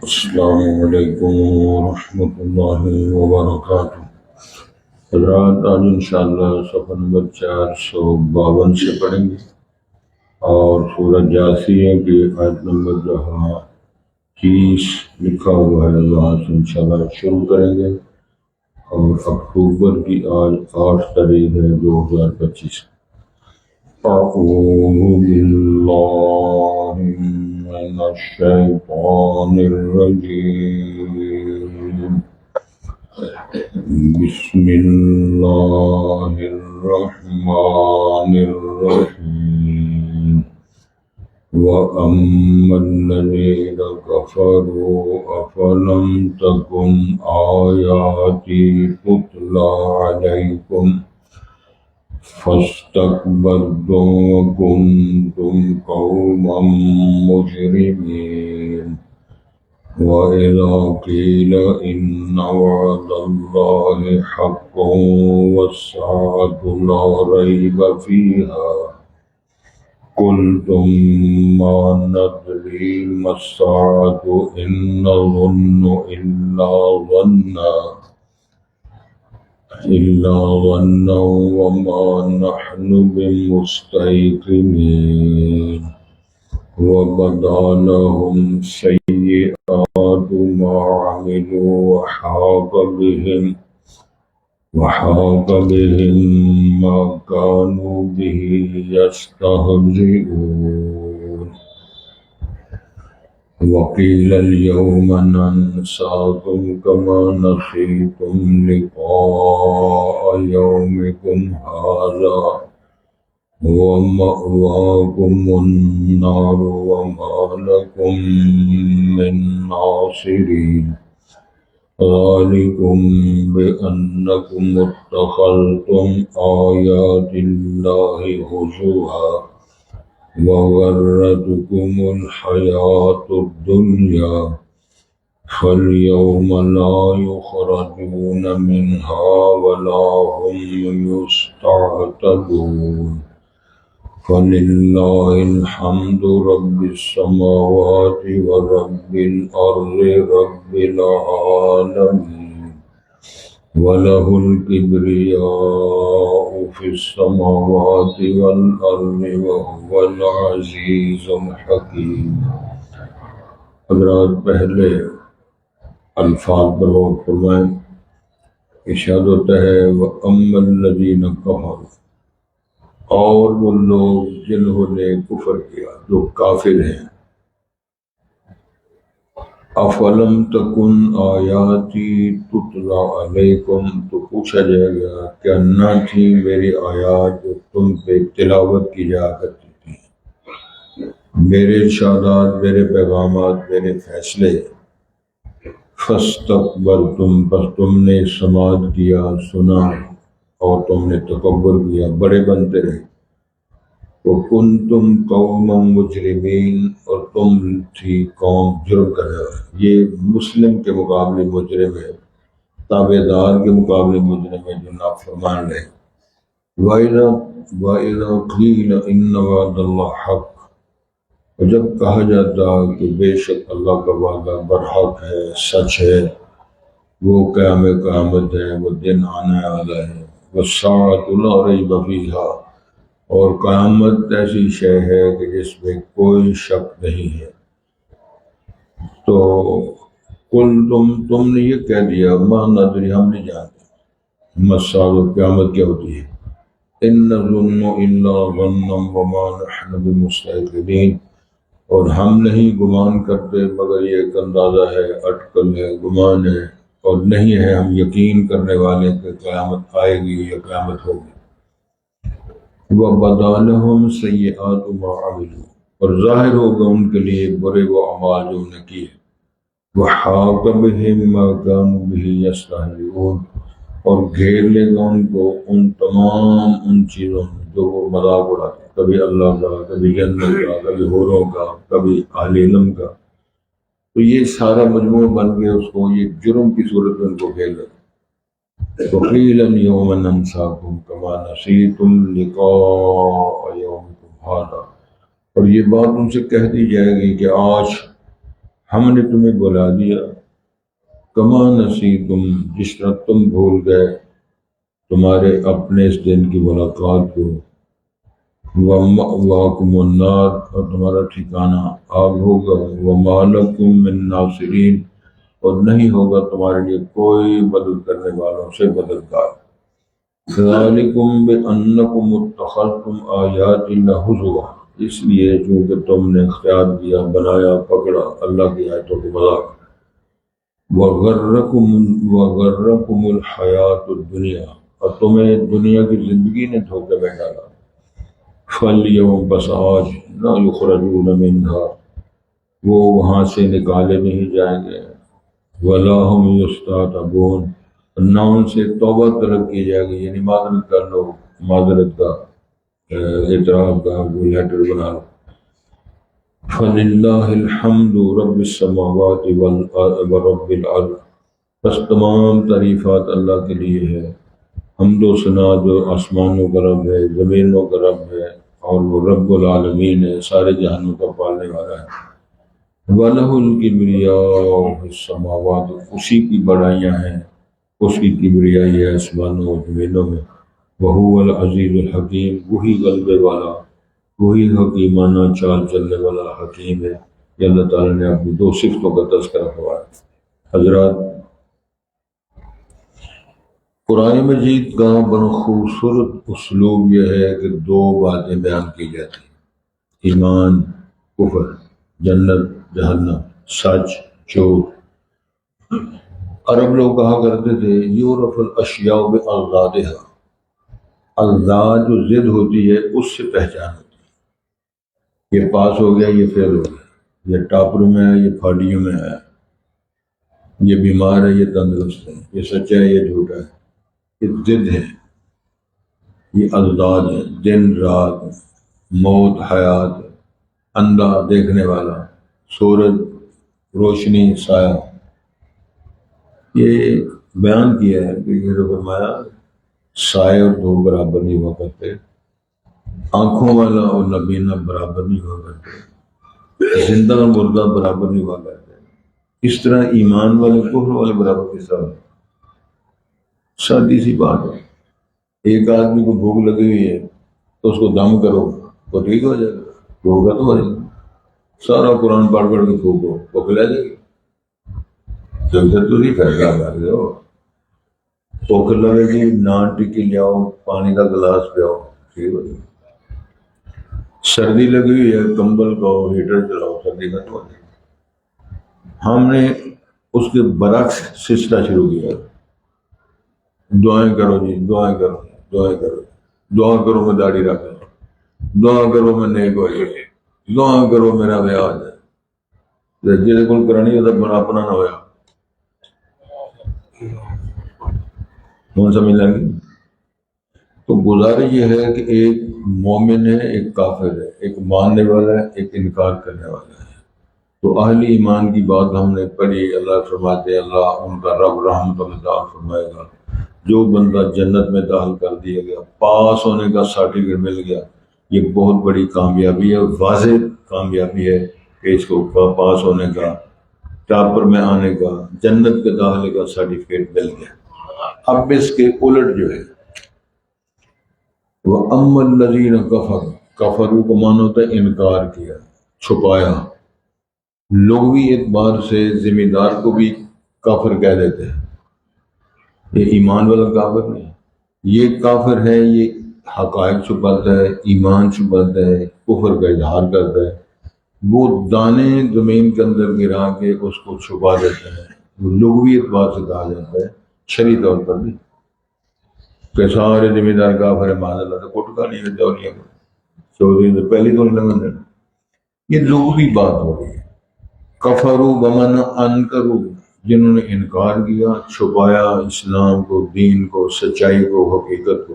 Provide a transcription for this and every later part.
السلام علیکم ورحمۃ اللہ وبرکاتہ۔ حضرات آج انشاءاللہ صفحہ نمبر 452 سے پڑھیں گے اور سورۃ جاثیہ کی آیت نمبر 30 لکھا ہوا ہے، وہاں سے انشاءاللہ شروع کریں گے اور اکتوبر کی آج 8 تاریخ ہے 2025۔ أعوذ بالله من الشيطان الرجيم بسم الله الرحمن الرحيم وأما الذين كفروا أفلم تكن آياتي تتلى عليكم فاستكبرتم وكنتم قوما مجرمين وإذا قيل إن وعد الله حق والساعة لا ريب فيها قلتم ما ندري ما الساعة إن نظن إلا ظنا وما نحن بمستيقنين وبدا لهم سيئات ما عملوا وحاق بهم ما كانوا به يستهزئون وقيل اليوم ننساكم كما نسيتم لقاء يومكم هذا ومأواكم النار وما لكم من ناصرين ذلكم بأنكم اتخذتم آيات الله هزوا وغرتكم الحياة الدنيا فاليوم لا يخرجون منها ولا هم يستعتبون فلله الحمد رب السماوات ورب الأرض رب العالمين وله الكبرياء في السماوات والأرض وهو العزيز الحكيم۔ حضرات پہلے الفاظ پر غور فرمائیں۔ ارشاد ہوتا ہے وَأَمَّا الَّذِينَ كَفَرُوا، اور وہ لوگ جنہوں نے کفر کیا، جو کافر ہیں، افلم تکن آیاتی تتلا علیکم، تو پوچھا جائے گا کیا نہ تھی میری آیات جو تم پہ تلاوت کی جا کرتی تھی، میرے ارشادات، میرے پیغامات، میرے فیصلے۔ فاستکبرتم، پس تم نے سماعت کیا، سنا، اور تم نے تکبر کیا، بڑے بنتے رہے۔ وَكُنْتُمْ قَوْمًا مُجْرِمِينَ، اور تم تھی قوم جرم کرنے والی۔ یہ مسلم کے مقابلے مجرم ہے، تابع دار کے مقابلے مجرم ہے جو نافرمان رہے۔ وَإِذَا قِيلَ إِنَّ وَعْدَ اللَّهِ حَقٌّ، اور جب کہا جاتا کہ بے شک اللہ کا وعدہ برحق ہے، سچ ہے، وہ قیامت ہے، وہ دن آنے والا ہے۔ وَالسَّاعَةُ لَا رَيْبَ فِيهَا، اور قیامت ایسی شے ہے کہ جس میں کوئی شک نہیں ہے۔ تو تم نے یہ کہہ دیا ما ندری، ہم نہیں جانتے، مساء قیامت کیا ہوتی ہے۔ ان نظن الا ظنا وما نحن بمستيقنين، اور ہم نہیں گمان کرتے مگر یہ ایک اندازہ ہے، اٹکل ہے، گمان ہے، اور نہیں ہے ہم یقین کرنے والے کہ قیامت آئے گی یا قیامت ہوگی۔ وَبَدَا لَهُمْ سَيِّئَاتُ مَا عَمِلُوا، اور ظاہر ہوگا ان کے لیے برے وہ اعمال جو انہوں نے کیے۔ وَحَاقَ بِهِم مَا كَانُوا بِهِ يَسْتَهْزِئُونَ، اور گھیر لے گا ان کو ان تمام ان چیزوں میں جو وہ مذاق اڑاتے، کبھی اللہ کا، کبھی جنت کا، کبھی حوروں کا، کبھی اہل علم کا۔ تو یہ سارا مجموعہ بن کے اس کو یہ جرم کی صورت میں ان کو گھیر لے۔ وَقِيلَ الْيَوْمَ نَنْسَاكُمْ كَمَا نَسِيتُمْ لِقَاءَ يَوْمِكُمْ هَذَا، اور یہ بات ان سے کہہ دی جائے گی کہ آج ہم نے تمہیں بلا دیا، کما نسیتم، جس طرح تم بھول گئے تمہارے اپنے اس دن کی ملاقات کو، وَمَأْوَاكُمُ النَّارُ، اور تمہارا ٹھکانہ آگ ہوگا، وَمَا لَكُم مِّن نَاصِرِينَ، اور نہیں ہوگا تمہارے لیے کوئی مدد کرنے والوں سے مددگار۔ ذَلِكُمْ بِأَنَّكُمُ اتَّخَذْتُمْ آيَاتِ اللَّهِ هُزُوًا، اس لیے چونکہ تم نے اختیار کیا، بنایا، پکڑا اللہ کی آیتوں کو مذاق۔ وَغَرَّكُمُ الْحَيَاةُ الدُّنْيَا، اور تمہیں دنیا کی زندگی نے دھوکے میں ڈالا۔ فَالْيَوْمَ، بس آج، لَا يُخْرَجُونَ مِنْهَا، وہ وہاں سے نکالے نہیں جائیں گے، وَلَا هُمْ يُسْتَعْتَبُونَ، نہ ان سے توبہ طلب کی جائے گی، یعنی معذرت کر لو، معذرت کا اعتراف کا وہ لیٹر بنا لو۔ فَلِلَّهِ الْحَمْدُ رَبِّ السَّمَاوَاتِ وَرَبِّ الْأَرْضِ، بس تمام تعریفات اللہ کے لیے ہے، حمد و ثنا جو آسمانوں کا رب ہے، زمینوں کا رب ہے، اور وہ رب العالمین ہے، سارے جہانوں کا پالنے والا ہے۔ وَلَهُ الْكِبْرِيَاءُ فِي السَّمَاوَاتِ، اسی کی بڑائیاں ہیں، اس کی کبریائی ہے آسمانوں اور زمینوں میں۔ وَهُوَ الْعَزِيزُ الْحَكِيمُ، وہی غلبے والا، وہی حکیمانہ چال چلنے والا حکیم ہے۔ یہ اللہ تعالیٰ نے اپنی دو صفتوں کا تذکرہ ہوا ہے۔ حضرات، قرآن مجید کا بڑا خوبصورت اسلوب یہ ہے کہ دو باتیں بیان کی جاتی ہیں: ایمان، کفر، جنت، جہنم، سچ، جھوٹ۔ عرب لوگ کہا کرتے تھے یعرف الاشیاء باضدادها، اضداد جو ضد ہوتی ہے اس سے پہچان ہوتی ہے۔ یہ پاس ہو گیا، یہ فیل ہو گیا، یہ ٹاپروں میں ہے، یہ پھاڑیوں میں ہے، یہ بیمار ہے، یہ تندرست ہے، یہ سچا ہے، یہ جھوٹا ہے۔ یہ ضد ہے، یہ اضداد ہے، دن رات، موت حیات، اندھا دیکھنے والا، سورج روشنی سایہ۔ یہ بیان کیا ہے کہ یہ جو فرمایا سائے اور دھوپ برابر نہیں ہوا کرتے، آنکھوں والا اور نبینا برابر نہیں ہوا کرتے، زندہ اور مردہ برابر نہیں ہوا کرتے۔ اس طرح ایمان والے کفر والے برابر کس طرح؟ سادی سی بات ہے، ایک آدمی کو بھوک لگی ہوئی ہے تو اس کو دم کرو تو ٹھیک ہو جائے گا، بھوک ختم ہو جائے گا۔ سارا قرآن پڑھ پڑھ کے پھونکو، بھوک لے جائے گی۔ جب سے تھی فیصلہ کر دو، بھوک لگے گی، نان ٹکی لے آؤ، پانی کا گلاس پہ آؤ، ٹھیک ہو جائے گا۔ سردی لگی ہوئی ہے، کمبل کو ہیٹر چلاؤ، سردی ختم ہو جائے گی۔ ہم نے اس کے برعکس سلسلہ شروع کیا، دعائیں کرو جی، دعائیں کرو، دعائیں کرو، دعا کرو میں داڑھی رکھ لوں، دعا کرو میں نیک ہو جائے، دعا کرو میرا بیاہ ہو جائے۔ جس کو کرانی ہوتا بنا اپنا نہ ہویا، کون سمجھ لیں گے؟ تو گزارش یہ ہے کہ ایک مومن ہے، ایک کافر ہے، ایک ماننے والا ہے، ایک انکار کرنے والا ہے۔ تو اہل ایمان کی بات ہم نے پڑھی، اللہ فرماتے ہیں اللہ ان کا رب رحمت و مدار فرمائے گا۔ جو بندہ جنت میں داخل کر دیا گیا، پاس ہونے کا سرٹیفکیٹ مل گیا، یہ بہت بڑی کامیابی ہے، واضح کامیابی ہے کہ اس کو پاس ہونے کا، ٹاپر میں آنے کا، جنت کے داخلے کا سرٹیفکیٹ مل گیا۔ اب اس کے الٹ جو ہے وَأَمَّا الَّذِينَ كَفَرُوا، کفروا کو معنی ہوتا ہے انکار کیا، چھپایا۔ لغوی اعتبار سے ذمہ دار کو بھی کافر کہہ دیتے ہیں، یہ ایمان والا کافر نہیں، یہ کافر ہے، یہ حقائق چھپاتا ہے، ایمان چھپاتا ہے، کفر کا اظہار کرتا ہے۔ وہ دانے زمین کے اندر گرا کے اس کو چھپا دیتے ہیں، وہ لغوی اعتبار سے کہا جاتا ہے، شرعی طور پر بھی کہ سارے ذمہ دار کافر ہے، معاذ اللہ سے کوٹ کا نہیں ہے دوریہ کو چودھری سے پہلی تو لگن دینا، یہ لغوی بات ہو گئی ہے۔ کفروا بمعنی انکروا، جنہوں نے انکار کیا، چھپایا اسلام کو، دین کو، سچائی کو، حقیقت کو،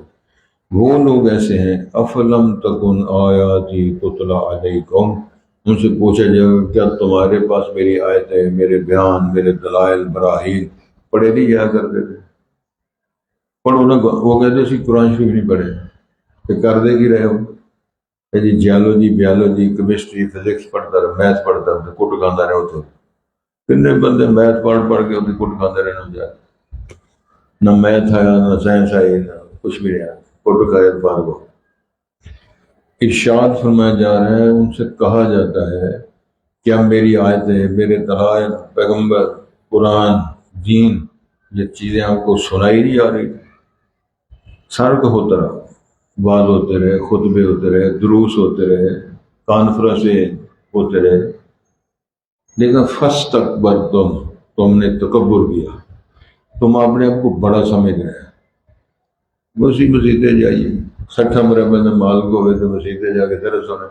وہ لوگ ایسے ہیں۔ افلم تکن آیاتی تتلی علیکم، ان سے پوچھا جائے گا کیا تمہارے پاس میری آیتیں، میرے بیان، میرے دلائل، براہین پڑھے نہیں جایا کرتے تھے؟ پڑھو نہ، وہ کہتے تھے قرآن شریف نہیں پڑھے کہ کر دے گی رہے ہو جی، جیالوجی، بیالوجی، کیمسٹری، فزکس پڑھتا رہے، میتھ پڑھتا رہے، کوٹ گاندہ رہے ہوتے۔ کتنے بندے میتھ پڑھ پڑھ کے اپنی کٹ کھاتے رہنا جائے، نہ میتھ آیا نہ سائنس آئی نہ کچھ بھی نہیں آیا، کٹ کھایا پار کو۔ ارشاد فرمایا جا رہا ہے، ان سے کہا جاتا ہے کیا میری آیتیں، میرے دلائل، پیغمبر، قرآن، دین، یہ چیزیں آپ کو سنائی نہیں آ رہی؟ سر تو ہوتا رہا، بعض ہوتے رہے، خطبے ہوتے رہے، دروس ہوتے رہے، کانفرنسیں ہوتے رہے، لیکن فاستکبرتم، تم نے تکبر کیا، تم اپنے آپ کو بڑا سمجھ رہے ہیں۔ مسیطیں جائیے، 60 مربع میں مال کو ہوئے تو مسیطیں جا کے درس ہونا،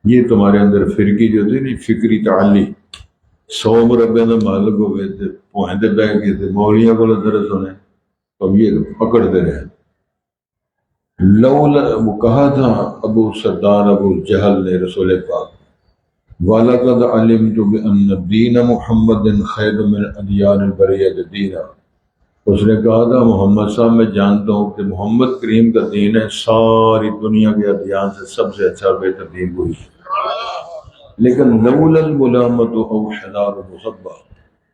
یہ تمہارے اندر فرقی جو تھی نہیں، فکری تعلی، 100 مربع میں مالک ہو گئے تھے، پوائنٹے بہ گئے تھے، مولیاں کو درس ہونے، اب یہ پکڑتے رہے۔ لولا، وہ کہا تھا ابو سردار ابو جہل نے رسول پاک، وَلَقَدْ عَلِمْتُ بِأَنَّ دِينَ مُحَمَّدٍ خَيْرٌ مِنْ أَدْيَانِ الْبَرِيَّةِ دِينًا، اس نے کہا تھا محمد صاحب میں جانتا ہوں کہ محمد کریم کا دین ہے ساری دنیا کے ادیان سے سب سے اچھا بہتر دین وہی ہے، لیکن لولا الملامۃ او حذار المصبہ،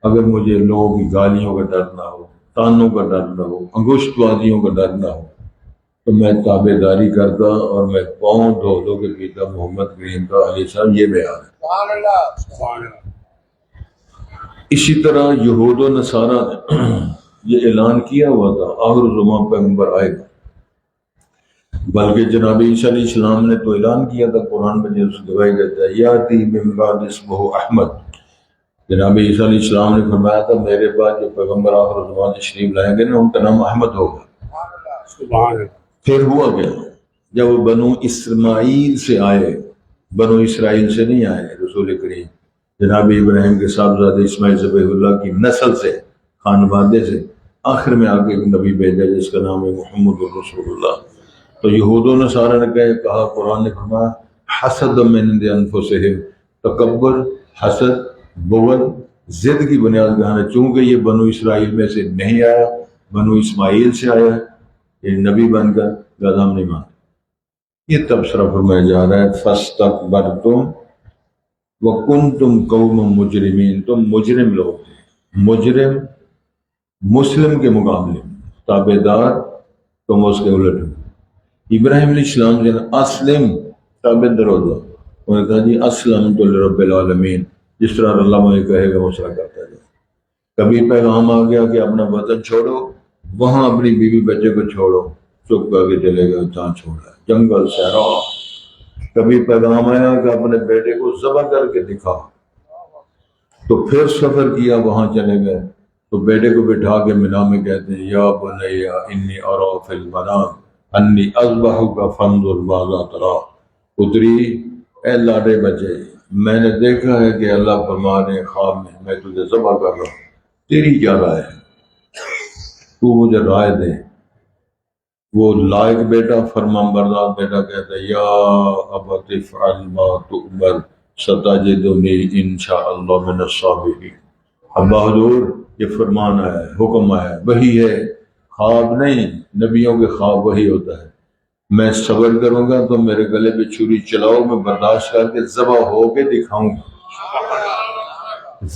اگر مجھے لوگوں کی گالیوں کا ڈر نہ ہو، تانوں کا ڈر نہ ہو، انگشت بازیوں کا ڈر نہ ہو، تو میں تابع داری کرتا اور میں پاؤں دھو دھو کے پیتا محمد کریم کا علیہ السلام۔ یہ بیان ہے۔ سبحان اللہ، سبحان اللہ۔ اسی طرح یہود و نصارہ نے یہ اعلان کیا ہوا تھا آخر زمان پیغمبر آئے گا، بلکہ جناب عیسیٰ علیہ السلام نے تو اعلان کیا تھا، قرآن میں جس گواہی دیتا ہے یاتی من بعد اسمہ احمد، جناب عیسیٰ علیہ السلام نے فرمایا تھا میرے بعد جو پیغمبر آخر زمان تشریف لائیں گے نا ان کا نام احمد ہوگا۔ سبحان اللہ۔ پھر ہوا کیا، جب وہ بنو اسماعیل سے آئے، بنو اسرائیل سے نہیں آئے، رسول کریم جناب ابراہیم کے صاحبزادے اسماعیل ذبیح اللہ کی نسل سے، خانوادے سے، آخر میں آگے ایک نبی بھیجا جس کا نام ہے محمد رسول اللہ۔ تو یہود و نصارہ نے کہا، قرآن نے فرمایا حسد من عند انفسہم، تکبر، حسد، بغض، ضد کی بنیاد پہ آنا، چونکہ یہ بنو اسرائیل میں سے نہیں آیا، بنو اسماعیل سے آیا ہے، یہ نبی بن کر لہذا ہم نہیں مانتے۔ یہ تبصرہ فرمایا جا رہا ہے فاستکبرتم وکنتم قوما مجرمین، تم مجرم لوگ تھے، مجرم مسلم کے مقابلے میں، تابع دار تم اس کے الٹ ہو۔ ابراہیم علیہ السلام نے اسلم، تابع دار ہو جاؤ، انہوں نے کہا جی اسلمت لرب العالمین، جس طرح اللہ مجھے کہے گا وہ سرا کرتا جائے۔ کبھی پیغام آ گیا کہ اپنا وطن چھوڑو، وہاں اپنی بیوی بچے کو چھوڑو، چپ کر کے چلے گئے، جہاں چھوڑا، جنگل صحرا۔ کبھی پیغام آیا کہ اپنے بیٹے کو ذبح کر کے دکھا، تو پھر سفر کیا، وہاں چلے گئے، تو بیٹے کو بٹھا کے مینا میں کہتے ہیں یا بنی انی ارا فی المنام انی اذبحک فانظر ماذا تری، پتری اے لاڈے بچے، میں نے دیکھا ہے کہ اللہ فرما رہے خواب میں تجھے ذبح کر رہا ہوں، تیری کیا رائے ہے، تو مجھے رائے دے۔ وہ لائق بیٹا، فرمان بردار بیٹا کہتا ہے یا ابت افعل ما تؤمر ستجدنی انشاءاللہ من الصابرین۔ ابا حضور یہ فرمان ہے، حکم ہے، وہی ہے، خواب نہیں، نبیوں کے خواب وہی ہوتا ہے، میں صبر کروں گا تو میرے گلے پہ چھری چلاؤ، میں برداشت کر کے ذبح ہو کے دکھاؤں گا۔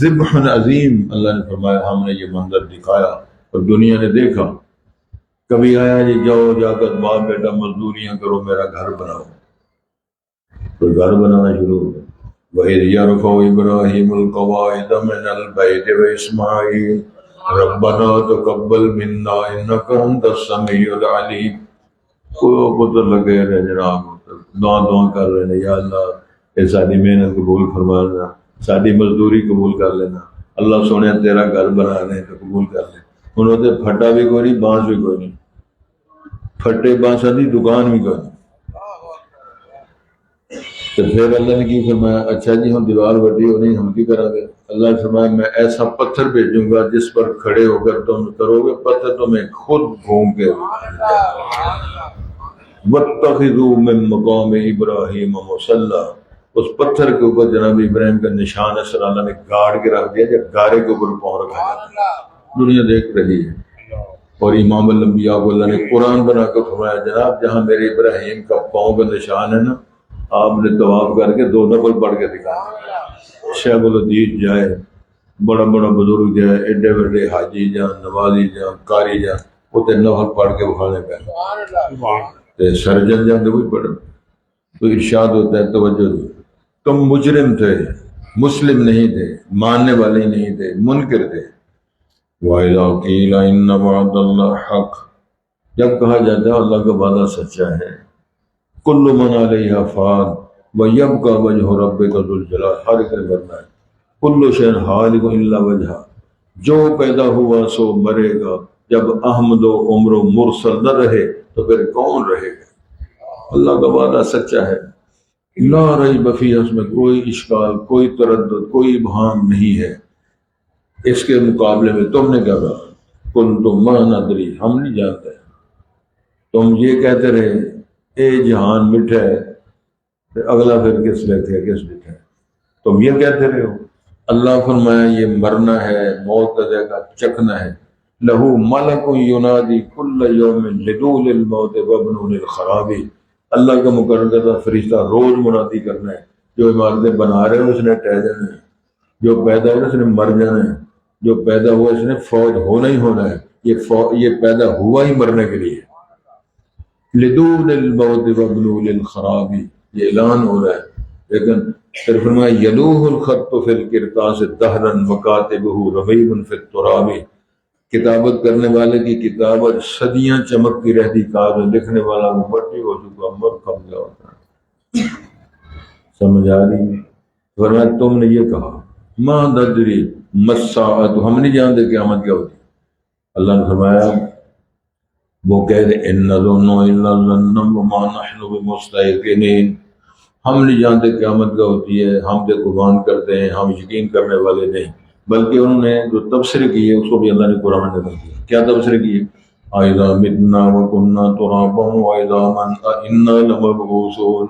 ذبح عظیم، اللہ نے فرمایا ہم نے یہ منظر دکھایا اور دنیا نے دیکھا۔ کبھی آیا جی جاؤ جا کر باپ بیٹا مزدوریاں کرو، میرا گھر بناؤ، تو گھر بنانا شروع ہو گیا۔ وَإِذْ يَرْفَعُ إِبْرَاهِيمُ الْقَوَاعِدَ مِنَ الْبَيْتِ وَإِسْمَاعِيلُ رَبَّنَا تَقَبَّلْ مِنَّا إِنَّكَ أَنْتَ السَّمِيعُ الْعَلِيمُ۔ وہ پتر لگے رہے جناب، دعا کر رہے ہیں یا اللہ یہ ساری محنت قبول فرما لینا، ساری مزدوری قبول کر لینا، اللہ سونے تیرا گھر بنا رہے ہیں تو قبول کر لیں۔ انہوں نے پھٹا بھی کوئی نہیں، بانس بھی کوئی نہیں، پھٹے بانس دی دکان بھی کوئی نہیں۔ تو پھر اللہ نے کی فرمایا اچھا جی ہم دیوار وڈی ہو نہیں، ہم کی کریں گے؟ اللہ نے فرمایا میں ایسا پتھر بھیجوں گا جس پر کھڑے ہو کر تم کرو گے، پتھر تمہیں خود گھوم کے۔ وَاتَّخِذُوا مِن مَّقَامِ إِبْرَاهِيمَ مُصَلًّى، اس پتھر کے اوپر جناب ابراہیم کا نشان ہے، صلی اللہ نے گاڑ کے رکھ دیا، جب گارے کے اوپر پاؤں رکھا جاتا ہے، دنیا دیکھ رہی ہے۔ اور امام الانبیاء کو اللہ نے قرآن بنا کر فرمایا جناب جہاں میرے ابراہیم کا پاؤں کا نشان ہے نا، آپ نے طواف کر کے 2 نفل پڑھ کے دکھایا۔ شیخ الحدیث جائے، بڑا بڑا بزرگ جائے، ایڈے بڑے حاجی جان، نمازی جان، قاری جان، وہ تے نفل پڑھ کے بخانے پہ سرجن جان تو وہی پڑھ، تو ارشاد ہوتا ہے توجہ دو، تم مجرم تھے، مسلم نہیں تھے، ماننے والے نہیں تھے، منکر تھے۔ وَإِذَا قِيلَ إِنَّ وَعْدَ اللَّهِ حَقٌّ، جب کہا جاتا ہے اللہ کا وعدہ سچا ہے، كُلُّ مَنْ عَلَيْهَا فَانٍ وَيَبْقَى وَجْهُ رَبِّكَ ذُو الْجَلَالِ، ہر ایک نے مرنا ہے، كُلُّ شَيْءٍ هَالِكٌ إِلَّا وَجْهَهُ، جو پیدا ہوا سو مرے گا، جب احمد و عمر و مرسل نہ رہے تو پھر کون رہے گا؟ اللہ کا وعدہ سچا ہے، لا ریب فیہ، اس میں کوئی اشکال، کوئی تردد، کوئی ابہام نہیں ہے۔ اس کے مقابلے میں تم نے کیا کہا، کنتم ما ندری، ہم نہیں جانتے، تم یہ کہتے رہے اے جہان میٹھا ہے، پھر اگلا پھر کس لیتے ہے، کس لیتے ہے، تم یہ کہتے رہے ہو۔ اللہ فرمایا یہ مرنا ہے، موت کا جگہ چکنا ہے، لہو ملک ینادی کل یوم لدول الموت وابن للخراب، اللہ کا مقرر کردہ فرشتہ روز منادی کرنا ہے، جو عمارتیں بنا رہے ہو اس نے ٹہ جانا ہے، جو پیدا ہوا اس نے مر جانا ہے، جو پیدا ہوا اس نے فوت ہونا ہی ہونا ہے، یہ پیدا ہوا ہی مرنے کے لیے، لدول الموت وابن للخراب، یہ اعلان ہو رہا ہے۔ لیکن پھر فرمایا یلوہ الخط فی القرطاس دہرا وکاتبہ ربیب فی التراب، کتابت کرنے والے کی کتابت صدیاں چمکتی رہتی، کاغذ لکھنے والا وہ مٹی ہو چکا، مر کم گیا ہوتا ہے۔ سمجھ آ رہی ہے؟ فرمایا تم نے یہ کہا ما ندری مساعت، ہم نہیں جانتے قیامت کیا ہوتی۔ اللہ نے فرمایا وہ کہہ رہے ان نظن الا ظنا وما نحن بمستيقنين، ہم نہیں جانتے قیامت کیا ہوتی ہے، ہم تو گمان کرتے ہیں، ہم یقین کرنے والے نہیں۔ بلکہ انہوں نے جو تبصرے کیے اس کو بھی اللہ نے قرآن میں نقل کیا۔ کیا تبصرے کیے؟ اذا متنا وكنا ترابا وعظاما انا لمبعوثون،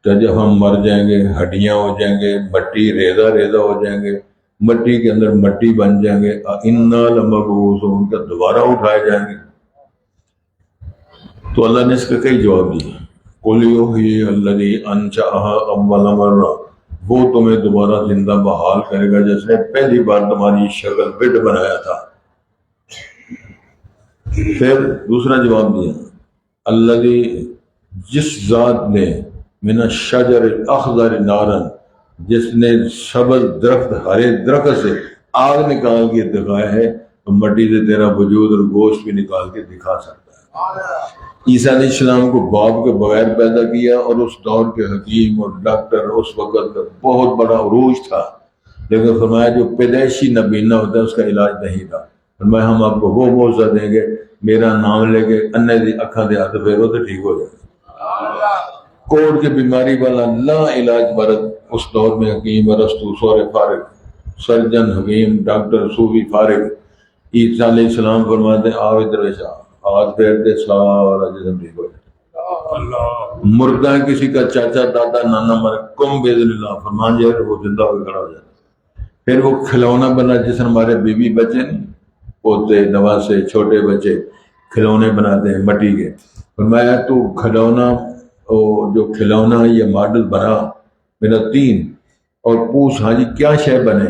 کہ جب ہم مر جائیں گے، ہڈیاں ہو جائیں گے، مٹی ریزہ ریزہ ہو جائیں گے، مٹی کے اندر مٹی بن جائیں گے، انا لمبعوثون، کہ دوبارہ اٹھائے جائیں گے۔ تو اللہ نے اس کا کئی جواب دیے، قل یحیی الذی انشأها اول مرہ، وہ تمہیں دوبارہ زندہ بحال کرے گا جس نے پہلی بار تمہاری شکل بٹ بنایا تھا۔ پھر دوسرا جواب دیا، الذی، جس ذات نے، من الشجر الاخضر نارا، جس نے سبز درخت، ہرے درخت سے آگ نکال کے دکھایا ہے، تو مٹی سے تیرا وجود اور گوشت بھی نکال کے دکھا سکتا ہے۔ عیسیٰ علیہ السلام کو باپ کے بغیر پیدا کیا، اور اس دور کے حکیم اور ڈاکٹر اس وقت کا بہت بڑا عروج تھا، لیکن فرمایا جو پیدائشی نابینا ہوتا ہے اس کا علاج نہیں تھا۔ فرمایا ہم آپ کو وہ معجزہ دیں گے، میرا نام لے کے انے دی اکھاں دے ہاتھ پھیرو تو ٹھیک ہو جائے گا۔ کوڑ کی بیماری والا لا علاج مرض اس دور میں حکیم ارسطو سورے فارغ، سرجن حکیم ڈاکٹر صوفی فارغ۔ عیسیٰ علیہ السلام فرماتے ہیں آو ادھر ویسا، ہاتھ پھیرتے سارا جسم ٹھیک ہو جائے۔ مردہ کسی کا چاچا دادا نانا مر کم باذن اللہ فرمان جائے وہ زندہ ہو کے کھڑا ہو جاتا۔ پھر وہ کھلونا بنا، جس ہمارے بیوی بچے نہیں، پوتے نواسے چھوٹے بچے کھلونے بناتے ہیں مٹی کے، فرمایا تو کھلونا، جو کھلونا یہ ماڈل بنا میرا تین، اور پوچھ ہاں جی کیا شے بنے،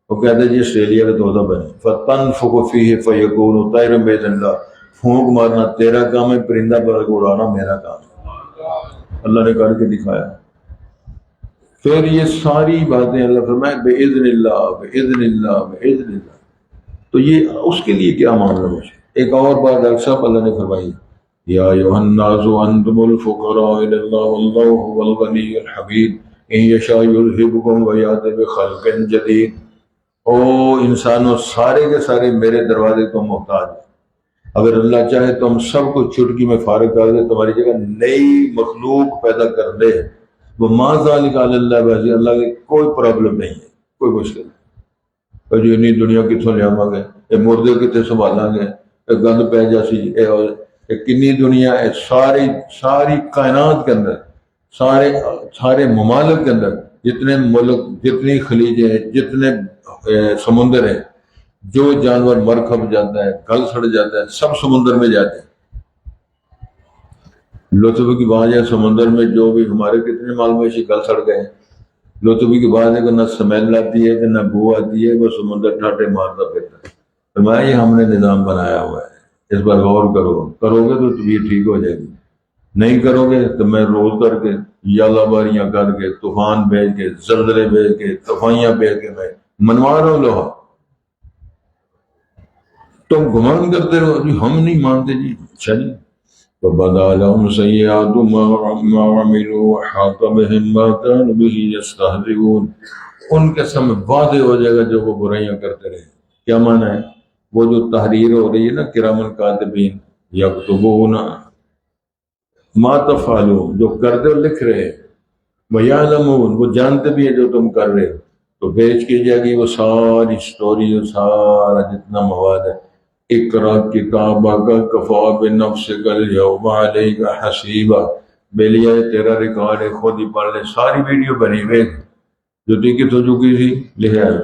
وہ کہتے جی آسٹریلیا کا طوطا بنے، فتنفخ فیہ فیکون طیرا باذن اللہ، پھونک مارنا تیرا کام ہے، پرندہ پر اڑانا میرا کام ہے، اللہ نے کر کے دکھایا۔ پھر یہ ساری باتیں اللہ فرمائے باذن اللہ باذن اللہ باذن اللہ، تو یہ اس کے لیے کیا معاملہ ہے۔ ایک اور بات ڈاکٹر صاحب اللہ نے فرمائی، یا ایھا الناس انتم الفقراء الی اللہ واللہ هو الغنی الحمید ان یشاء یذھبکم ویأتی بخلق جدید، او انسانوں سارے کے سارے میرے دروازے کو محتاج ہیں، اگر اللہ چاہے تو ہم سب کو چٹکی میں فارغ کر دے، تمہاری جگہ نئی مخلوق پیدا کر دے، وما ذلک علی اللہ بعزیز، اللہ کی کوئی پرابلم نہیں ہے، کوئی مشکل نہیں۔ اور جو انی دنیا کتوں لیا گے، یہ مردے کتنے سنبھالا گے، یہ گند پہ جاسی، یہ کنی دنیا ہے، ساری کائنات کے اندر، سارے ممالک کے اندر جتنے ملک، جتنی خلیجیں ہیں، جتنے سمندر ہیں، جو جانور مر کھپ جاتا ہے، گل سڑ جاتا ہے، سب سمندر میں جاتے ہیں۔ لطف کی بات ہے سمندر میں جو بھی ہمارے کتنے مال مویشی گل سڑ گئے ہیں، لطفی کی بات ہے کہ نہ سمیل آتی ہے کہ نہ بو آتی ہے، وہ سمندر ٹھاٹے مارتا پھرتا ہے۔ فرمایا یہ ہم نے نظام بنایا ہوا ہے، اس پر غور کرو گے تو طبیعت ٹھیک ہو جائے گی، نہیں کرو گے تو میں روز کر کے یالہ باریاں کر کے طوفان بھیج کے زلزلے بھیج کے طوفانیاں بھیج کے میں منوا رہا ہوں لوہا، تم گمان کرتے رہو جی ہم نہیں مانتے جی۔ اچھا جی، فبدا لهم سيئات ما عملوا وحاق بهم ما كانوا به يستهزئون، ان کے سامنے واضح ہو جائے گا جو وہ برائیاں کرتے رہے۔ کیا معنی ہے؟ وہ جو تحریر ہو رہی ہے نا کرامن کاتبین یکتبون ما تفعلون، جو کرتے ہو لکھ رہے ہیں، وَيَعْلَمُونَ وہ جانتے بھی ہے جو تم کر رہے ہو، تو پیش کی جائے گی وہ ساری سٹوری اور سارا جتنا مواد ہے۔ اقرأ کتابک کفی بنفسک الیوم علیک حسیبا، بے لیا تیرا ریکارڈ ہے، خود ہی پڑھ لے، ساری ویڈیو بنی ہوئی جو ٹکٹ ہو چکی تھی لحاظ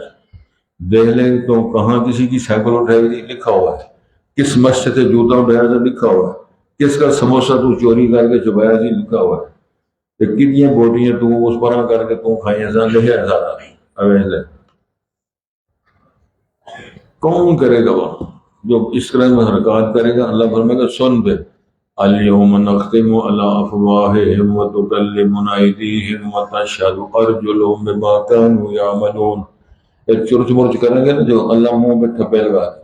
دیکھ لیں تو کہاں کسی کی سائیکل اٹھائی تھی لکھا ہوا ہے، کس مسجد سے جوتا اٹھایا تھا لکھا ہوا ہے، کس کا سموسہ تو چوری کر کے چھپایا تھی لکھا ہوا ہے، کتنی بوٹیاں تو اس پر کر کے تو کھائی ایسا لکھا ہے سارا۔ اب کون کرے گا وہ جو اس طرح میں حرکات کرے گا؟ اللہ فرمائے گا سن پہ الیوم نختم علی افواہہم وتکلمنا ایدیہم وتشہد ارجلہم بما کانوا یعملون، ایک چرچ مرچ کریں گے نا جو اللہ منہ پہ ٹھپے لگا دے،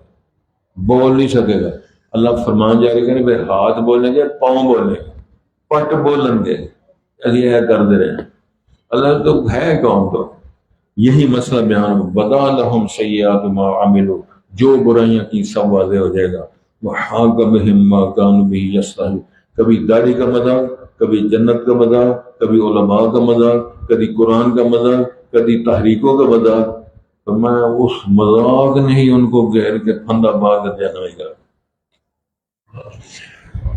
بول نہیں سکے گا، اللہ فرمان جاری کریں گے، ہاتھ بولیں گے، پاؤں بولیں گے، پٹ بولیں گے، ایسے کر دے رہے ہیں۔ اللہ تو ہے کون؟ تو یہی مسئلہ بیان بدا لہم سیئات ما عملوا، جو برائیاں کی سب واضح ہو جائے گا۔ وحاق بہم ما کانوا بہ یستہزئون، کبھی داڑھی کا مذاق، کبھی جنت کا مذاق، کبھی علماء کا مذاق، کبھی قرآن کا مذاق، کبھی تحریکوں کا مذاق، تو میں اس مذاق نے ہی ان کو گھیر کے پھندا پا کر جانا گا۔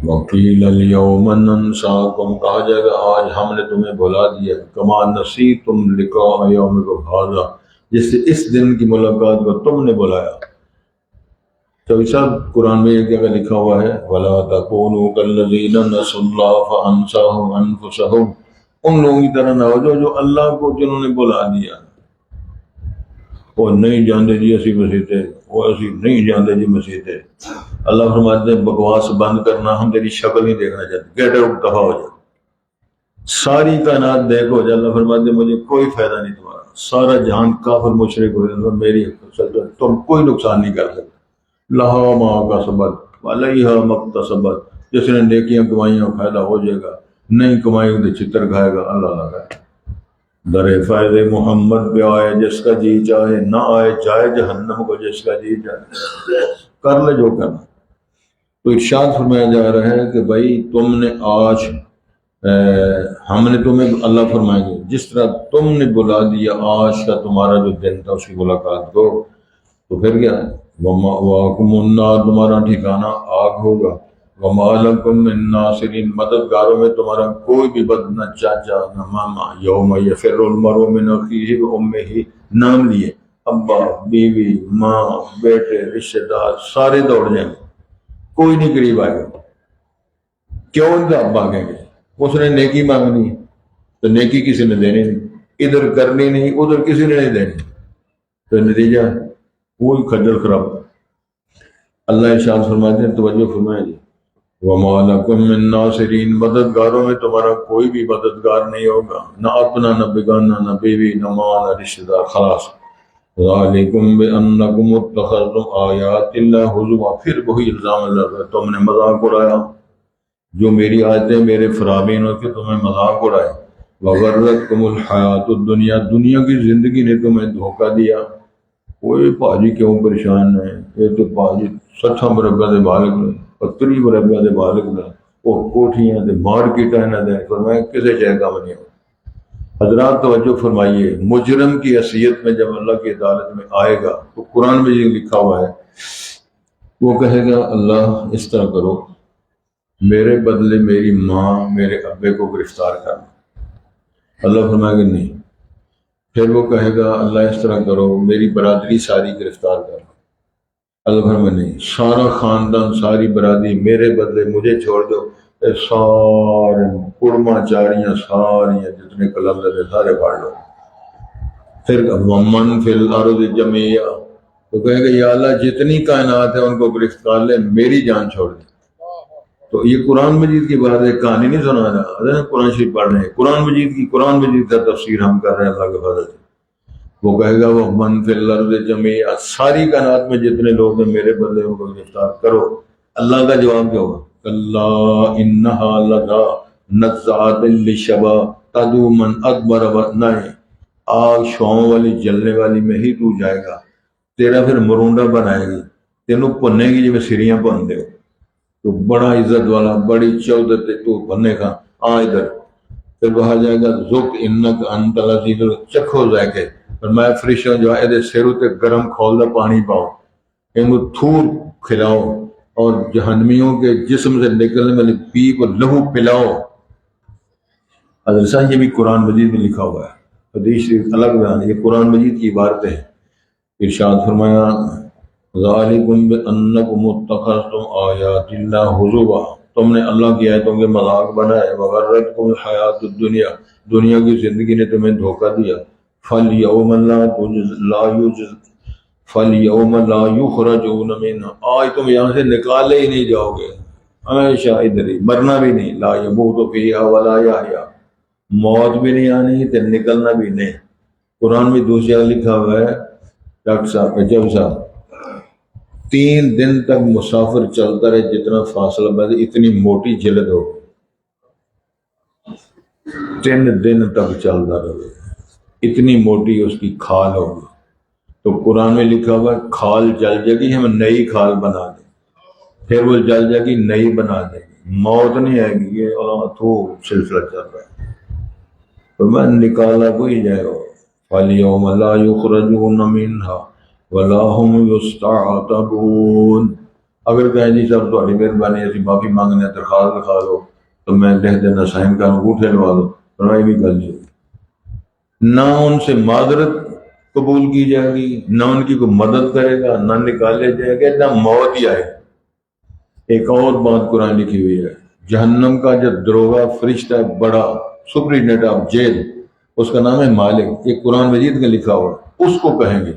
وقیل الیوم ننساکم، کہا جائے گا آج ہم نے تمہیں بھلا دیا، کما نسیتم لقاء یومکم ھذا، جس سے اس دن کی ملاقات کو تم نے بلایا۔ تو سب قرآن میں ایک جگہ لکھا ہوا ہے وَلَا تَكُونُوا كَالَّذِينَ نَسُوا اللَّهَ فَأَنسَاهُمْ أَنفُسَهُمْ، ان لوگوں کی طرح نہ ہو جو اللہ کو جنہوں نے بلا دیا، وہ نہیں جانتے جی اسی مسیح تھے، وہ ایسی نہیں جانتے جی مسیح تھے۔ اللہ فرماتے ہیں بکواس بند کرنا، ہم تیری شکل نہیں دیکھنا چاہتے، گیٹ آؤٹ، دفاع ہو جائے، ساری کائنات دیکھو جا، اللہ فرماتے ہیں مجھے کوئی فائدہ نہیں تمہارا، سارا جہان کافر مشرک ہو جائے، میری سلطنت تم کوئی نقصان نہیں کر سکتے۔ لہا ما کسبت وعلیہا ما اکتسبت، جس نے نیکیاں کمائیاں فائدہ ہو جائے گا، نہیں کمائی تو چتر کھائے گا۔ اللہ لگا در فیض محمد پہ آئے جس کا جی چاہے، نہ آئے جائے جہنم کو جس کا جی چاہے، کر لے جو کرنا۔ تو ارشاد فرمایا جا رہا ہے کہ بھائی تم نے آج ہم نے تمہیں، اللہ فرمائیں گے جس طرح تم نے بلا دیا آج کا تمہارا جو دن تھا اس کی ملاقات کو، تو پھر کیا ہے وَمَأْوَاكُمُ النَّارُ، تمہارا ٹھکانہ آگ ہوگا، وَمَا لَكُم مِّن نَّاصِرِينَ، مددگاروں میں تمہارا کوئی بھی بد، نہ چاچا نہ ماما، یوم یفر المرء من اخیہ وامہ، نام لیے ابا بیوی ماں بیٹے رشتہ دار سارے دوڑ جائیں گے، کوئی نہیں قریب آئے گا۔ کیوں اب مانگیں گے؟ اس نے نیکی مانگنی تو نیکی کسی نے دینی نہیں، ادھر کرنی نہیں ادھر کسی نے نہیں دینی، تو نتیجہ کوئی کھجل خراب۔ اللہ ارشاد فرماتے ہیں، توجہ فرمائیں جی، وَمَا لَكُم مِّن نَّاصِرِينَ، مددگاروں میں تمہارا کوئی بھی مددگار نہیں ہوگا، نہ اپنا نہ بیگانہ، نہ بیوی نہ ماں نہ رشتہ دار، خلاص۔ ذَلِكُمْ بِأَنَّكُمْ اتَّخَذْتُمْ آیَاتِ اللَّهِ هُزُوًا، پھر وہی الزام اللہ، تم نے مذاق اڑایا، جو میری آیتیں میرے فرامین ہو کے تمہیں مذاق اڑائے۔ وَغَرَّتْكُمُ الْحَيَاةُ الدُّنْيَا، دنیا کی زندگی نے تمہیں دھوکہ دیا۔ کوئی پاجی کیوں پریشان ہے، یہ تو پاجی 60 مربع دے بالغ نے، 30 مربع دے بالغ نے، وہ کوٹھیاں دے مارکیٹاں نہ دیں، فرمایا کسے چاہے گا نہیں ہو۔ حضرات توجہ فرمائیے، مجرم کی حیثیت میں جب اللہ کی عدالت میں آئے گا تو قرآن میں یہ لکھا ہوا ہے، وہ کہے گا اللہ اس طرح کرو، میرے بدلے میری ماں میرے ابے کو گرفتار کرنا۔ اللہ فرمائے گا نہیں۔ پھر وہ کہے گا اللہ اس طرح کرو، میری برادری ساری گرفتار کرنا۔ اللہ فرمائے نہیں، سارا خاندان ساری برادری میرے بدلے مجھے چھوڑ دو، اے سارے کڑما چاڑیاں ساری جتنے کلندر سارے پاڑ لو۔ پھر ومن فی الارض جمیعا، تو کہے گا یا اللہ جتنی کائنات ہے ان کو گرفتار لے، میری جان چھوڑ دے۔ تو یہ قرآن مجید کی بات ہے، کہانی نہیں سنا رہا، قرآن شریف پڑھ رہے ہیں، قرآن مجید کا تفسیر ہم کر رہے ہیں اللہ کے فضل سے۔ وہ کہے گا وہ من فی الارض جمیعا، ساری کائنات میں جتنے لوگ ہیں میرے بندے ان کو گرفتار کرو۔ اللہ کا جواب کیا ہوگا؟ کلا انہا لظی نزعۃ للشوی تدعو من ادبر نہیں، آگ شوؤں والی جلنے والی میں ہی تو جائے گا، تیرا پھر مرونڈا بنائے گی، تینوں پنے گی جی میں سریاں بن دے ہو، تو بڑا عزت والا بڑی چودت تو بننے کا، ادھر پھر کہا جائے گا ذق انک انت العزیز، چکھو ذائقے، اور میں فرشتوں جو ہے سروں تے گرم کھول دا پانی پاؤ، ان کو تھور کھلاؤ، اور جہنمیوں کے جسم سے نکلنے والی پی کو لہو پلاؤ۔ حضرت صاحب یہ بھی قرآن مجید میں لکھا ہوا ہے، حدیث شریف الگ بیان ہے، یہ قرآن مجید کی عبارتیں ہیں۔ ارشاد فرمایا ذالکم بانکم اتخذتم آیات اللہ ہزوا، تم نے اللہ کی آیتوں کے مذاق بنائے، وغرتکم الحیات الدنیا، دنیا کی زندگی نے تمہیں دھوکہ دیا، فالیوم لا یخرجون منہا، آج تم یہاں سے نکالے ہی نہیں جاؤ گے، ہمیشہ ادھر ہی، مرنا بھی نہیں، لا یموت فیہا ولا یحیا، موت بھی نہیں آنی تے نکلنا بھی نہیں۔ قرآن میں دوسری جگہ لکھا ہوا ہے ڈاکٹر صاحب جب صاحب 3 دن تک مسافر چلتا رہے جتنا فاصلہ بڑھے اتنی موٹی جلد ہو، 3 دن تک چلتا رہے اتنی موٹی اس کی کھال ہوگی۔ تو قرآن میں لکھا ہوا ہے کھال جل جائے گی، ہم نئی کھال بنا دیں، پھر وہ جل جائے گی نئی بنا دیں گے، موت نہیں آئے گی، یہ تو سلسلہ چل رہا ہے۔ تو میں نکالا کوئی جائے گا، فَالْيَوْمَ لَا يُخْرَجُونَ مِنْهَا وَلَا هُمْ يُسْتَعْتَبُونَ، اگر کہیں جی صاحب تمہاری مہربانی ایسی معافی مانگنے درخواست لکھا دو تو میں لکھ دینا سائن کا انگوٹھے لگوا دو، فرمایا بھی گل جی، نہ ان سے معذرت قبول کی جائے گی، نہ ان کی کوئی مدد کرے گا، نہ نکالے جائے گا، نہ موت ہی آئے۔ ایک اور بات قرآن لکھی ہوئی ہے، جہنم کا جو دروغہ فرشتہ ہے بڑا سپرینٹینڈنٹ آف جیل، اس کا نام ہے مالک، یہ قرآن مجید میں لکھا ہوا ہے، اس کو کہیں گے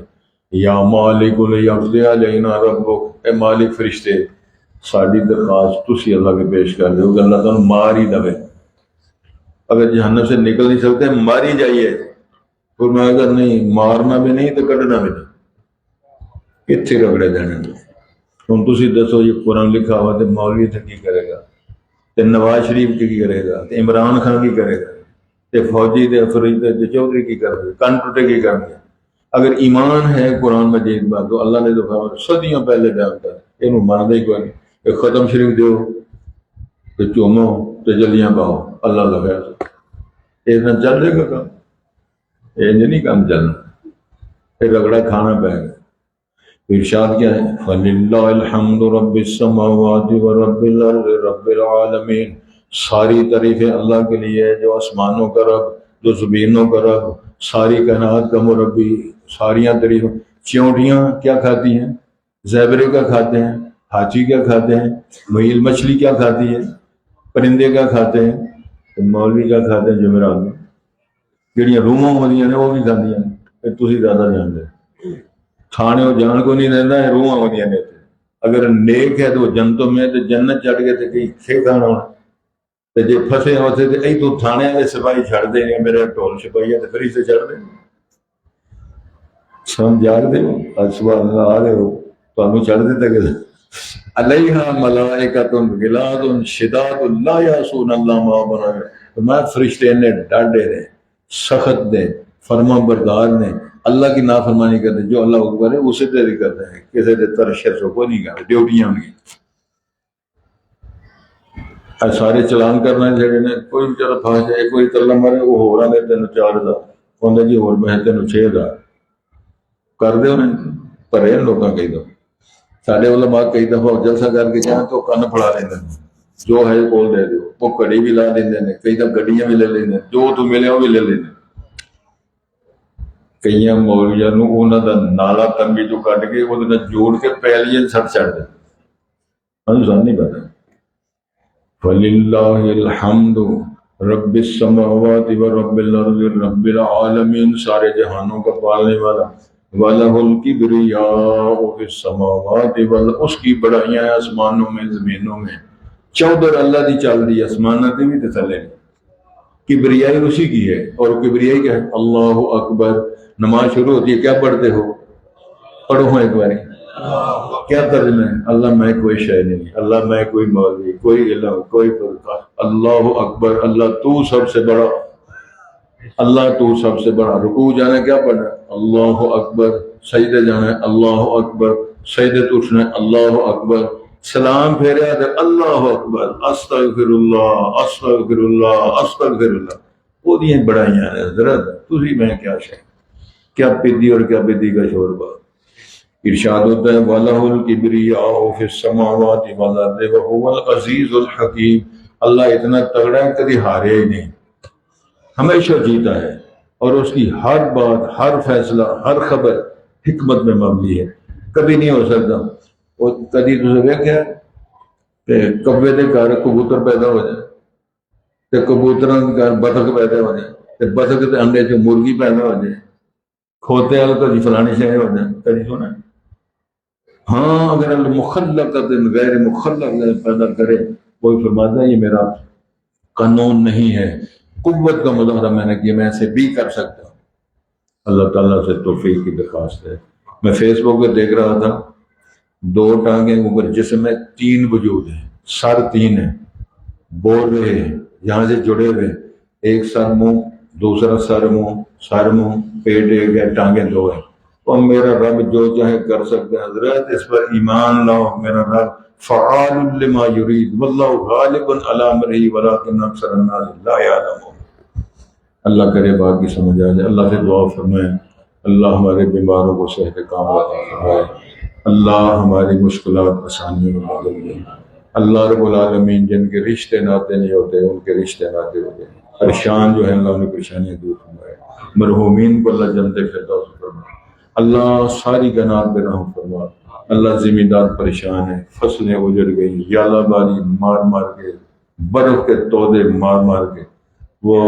یا مالک لیقضی علینا ربک، اے مالک فرشتے ساری درخواست تسی اللہ کے پیش کر دو کہ اللہ تعالیٰ مار ہی دے، اگر جہنم سے نکل نہیں سکتے مار ہی جائیے، پھر میں اگر نہیں مارنا بھی نہیں تو کٹنا بھی نہیں، کتنے رگڑے دینے میں۔ ہوں تسی دسو یہ قرآن لکھا ہوا تو مولوی تھے کی کرے گا، تے نواز شریف کی کرے گا، تے عمران خان کی کرے گا، تے فوجی تے افریدی تے چودھری کی کرے گا، کن ٹوٹے کی کرے گا۔ اگر ایمان ہے قرآن مجید بات تو اللہ نے تو فرمایا صدیوں پہلے بیان کر، یہ مانتا ہی کوئی نہیں، ایک ختم شریف دیو تے چومو تے جلیاں پاؤ، اللہ لگا یہ نہ چل جائے گا کام، یہ نہیں کام چلنا، پھر رگڑا کھانا پائے گا۔ ارشاد کیا ہے فَلِلَّهِ الْحَمْدُ رَبِّ السَّمَاوَاتِ وَرَبِّ الْأَرْضِ رَبِّ الْعَالَمِينَ، ساری تعریفیں اللہ کے لیے ہے جو آسمانوں کا رب، جو زمینوں کا رب، ساری کائنات کا مربی، ساریاں تعریفیں۔ چیونٹیاں کیا کھاتی ہیں؟ زیبرے کیا کھاتے ہیں؟ ہاتھی کیا کھاتے ہیں؟ مہیل مچھلی کیا کھاتی ہے؟ پرندے کیا کھاتے ہیں؟ مولوی کیا کھاتے ہیں؟ جمعرات میں جہاں روحاں ہوندیاں نے وہ بھی کھاندیاں نے، پھر تسی زیادہ جانتے کھانے وہ جان کو نہیں رہتا ہے، روحاں ہوندیاں نے۔ اگر نیک ہے تو وہ جنتوں میں تو جنت چڑھ کے تو کہیں کھے کھانا ہونا، تو جی پھسے ہوتے تو ای تو تھانے والے سپاہی چھڑ دیں گے، میرے ٹول سپاہی ہے تو پھر سے چڑھ دیں گے، سمجھ جاگ دے ہو صبح اللہ آ رہے ہو تو ہمیں چڑھ دیتا کہ علیہا ملائکۃ غلاظ شداد لا یعصون اللہ ما امرهم، تو میں فرشتے نے ڈاڈے نے، سخت نے، فرما بردار نے، اللہ کی نافرمانی کرتے، جو اللہ اکبر ہے اسے تیری کرتے ہیں، کسی سے ترشر سے کوئی نہیں کرتے، ڈیوٹیاں ان کی سارے چلان کرنا جڑے نے، کوئی بیچارہ پھنس جائے، کوئی ترلا مارے وہ ہو رہا ہے 3,000 کہتا جی اور میں 6,000 کر دے انہیں پرے لوگوں کئی دفعہ سارے علماء کئی دفعہ جلسہ کر کے جائیں تو کن پھڑا لیندے جو ہے کول دے دیو، وہ کڑی بھی لا دیندے نے، کئی دفعہ گڈیاں بھی لے لیندے، جو تو ملے وہ بھی لے لیندے۔ کئی مولویاں نوں انہاں دا نالا تنبی جو کٹ کے وہ جوڑ کے پہلیے سٹ چڑھ دے، ہمیں سن نہیں پتا۔ فَلِلَّهِ الْحَمْدُ رب السماوات و رب الارض رب العالمین، سارے جہانوں کا پالنے والا، وَلَهُ الْكِبْرِيَاءُ فِي السَّمَاوَاتِ وَالْأَرْضِ، اس کی بڑائیاں ہیں آسمانوں میں زمینوں میں، چودر اللہ دی چل دی آسمانہ تے بھی تے تھلے، کبریائی اسی کی ہے، اور کبریائی کیا ہے؟ اللہ اکبر۔ نماز شروع ہوتی ہے کیا پڑھتے ہو؟ پڑھو ہوں ایک باری، کیا ترجمہ ہے؟ اللہ میں کوئی شے نہیں، اللہ میں کوئی مولوی، کوئی علم، کوئی فرقہ، اللہ اکبر، اللہ تو سب سے بڑا، اللہ تو سب سے بڑا۔ رکوع جانا کیا پڑھنا ہے؟ اللہ اکبر۔ سجدے جانا ہے اللہ اکبر، سجدے تو اٹھنا ہے اللہ اکبر، سلام پھیرے آتے اللہ اکبر، استغفر اللہ استغفر اللہ استغفر اللہ۔ وہ دیئے بڑائیاں ہیں حضرت، تُسی میں کیا شے، کیا پیدی اور کیا پیدی کا شوربہ۔ ارشاد ہوتا ہے وَلَهُ الْكِبْرِيَاءُ فِي السَّمَاوَاتِ وَالْأَرْضِ وَهُوَ الْعَزِيزُ الْحَكِيمُ۔ اللہ اتنا تگڑا ہے کبھی ہارے ہی نہیں، ہمیشہ جیتا ہے، اور اس کی ہر بات، ہر فیصلہ، ہر خبر حکمت میں مبنی ہے، کبھی نہیں ہو سکتا۔ اور کبھی تو ویکھیا کہ کبے دے گھر کبوتر پیدا ہو جائے، تے کبوتراں دے گھر بطخ پیدا ہو جائے، تے بطخ دے انڈے چ مرغی پیدا ہو جائے، کھوتے والا تو فلانی شے ہو جائے، کبھی سنا ہے؟ ہاں اگر المخلقۃ غیر مخلق پیدا کرے، کوئی فرماتا ہے یہ میرا قانون نہیں ہے، قوت کا مظاہرہ میں نے کیا، میں ایسے بھی کر سکتا ہوں۔ اللہ تعالیٰ سے توفیق کی درخواست ہے۔ میں فیس بک پہ دیکھ رہا تھا، دو ٹانگیں اوپر جسم میں، تین وجود ہیں، سر تین ہیں، بول رہے ہیں یہاں سے جڑے ہوئے، ایک سر منہ، دوسرا سر منہ، پیٹ ایک ہے، ٹانگیں دو ہیں۔ اور میرا رب جو چاہے کر سکتا ہے حضرت، اس پر ایمان لاؤ، میرا رب فعال لما یرید واللہ غالب علی امرہ ولکن اکثر الناس لا یعلمون۔ اللہ کرے بات کی سمجھ آ جائے۔ اللہ سے دعا فرمائیں اللہ ہمارے بیماروں کو صحت کاملہ فرمائے، اللہ ہماری مشکلات آسانیوں میں بدل دے۔ اللہ رب العالمین جن کے رشتے ناتے نہیں ہوتے ان کے رشتے ناتے ہوتے ہیں، پریشان جو ہیں اللہ انہیں پریشانیاں دور فرمائے، مرحومین کو اللہ جنت فردوس فرمائے، اللہ ساری کائنات پہ رحم فرما۔ اللہ زمیندار پریشان ہیں، فصلیں اجڑ گئی، یالہ باری مار مار کے، برف کے تودے مار مار کے، وہ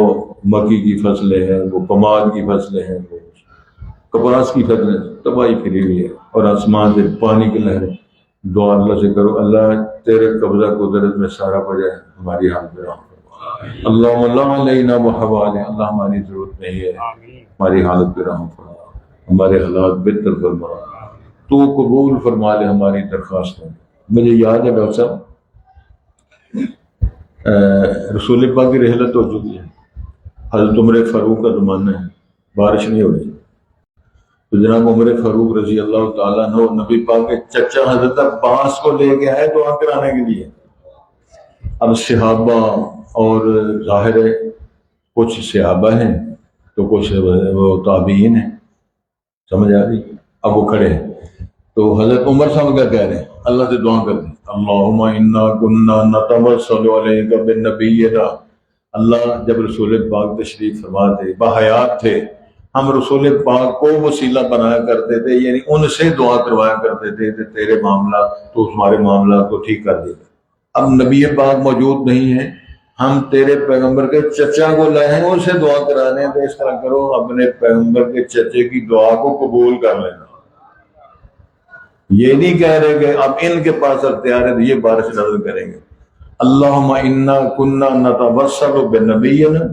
مکی کی فصلیں ہیں، وہ پماد کی فصلیں ہیں، وہ کپاس کی فصلیں، تباہی پھری ہوئی ہے، اور آسمان سے پانی کی لہریں۔ دعا اللہ سے کرو اللہ تیرے قبضہ قدرت میں سارا بجائے ہماری حالت پہ رحم فرما۔ اللہم لا علینا وحوالے، اللہ ہماری ضرورت نہیں ہے، ہماری حالت پہ رحم فرما، ہمارے حالات بہتر فرما، تو قبول فرما لے ہماری درخواستوں۔ مجھے یاد ہے ڈاکٹر صاحب رسول پاک کی رحلت ہو چکی ہے، حضرت عمر فاروق کا زمانہ ہے، بارش نہیں ہو رہی، تو جناب عمر فاروق رضی اللہ تعالیٰ عنہ نبی پاک کے چچا حضرت عباس کو لے کے آئے دعا کرانے کے لیے۔ اب صحابہ اور ظاہر ہے کچھ صحابہ ہیں تو کچھ وہ تابعین ہیں، سمجھ آ رہی؟ اب وہ کھڑے ہیں تو حضرت عمر صاحب کیا کہہ رہے ہیں؟ اللہ سے دعا کرتے ہیں اللہم انا کنا نتوسل علیک بنبینا، اللہ جب رسول پاک تشریف فرما تھے، بحیات تھے، ہم رسول پاک کو وسیلہ بنایا کرتے تھے، یعنی ان سے دعا کروایا کرتے تھے کہ تیرے معاملات تو ہمارے معاملات کو ٹھیک کر دے گا۔ اب نبی پاک موجود نہیں ہے، ہم تیرے پیغمبر کے چچا کو لائے ہیں ان سے دعا کرانے، تو اس طرح کرو اپنے پیغمبر کے چچے کی دعا کو قبول کر لینا۔ یہ نہیں کہہ رہے کہ اب ان کے پاس اختیار ہے تو یہ بارش نازل کریں گے۔ اللہم انا کنا نتوسل بنبینا،